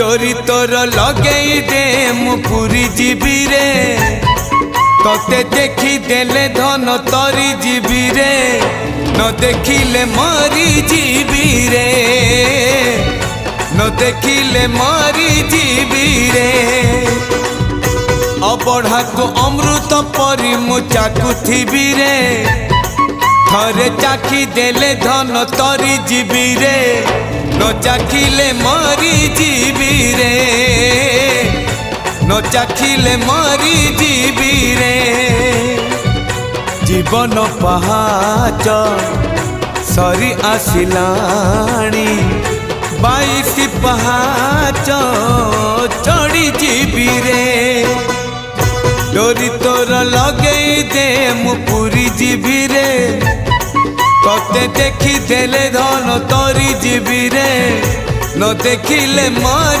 डोरी तोर लगेई दे मु पुरी जीवी रे तोते देखी देले धन तरी जीवी रे न देखिले मरी जीवी रे न देखिले मरी जीवी रे अबढ़ा को अमृत परी मु चाकुथिबी रे थरे चाखी देले धन तरी जीवी रे न चाखिले मरी जीवी रे न चाखिले मरी जीवी रे जीवन पहाच सरी आसिलाणी 22 पहाच चढ़ी जीवी रे डोरी तोर लगेई दे मु पुरी जीवी रे तोते देखी देले धन तरी जीवी रे न देखिले मरी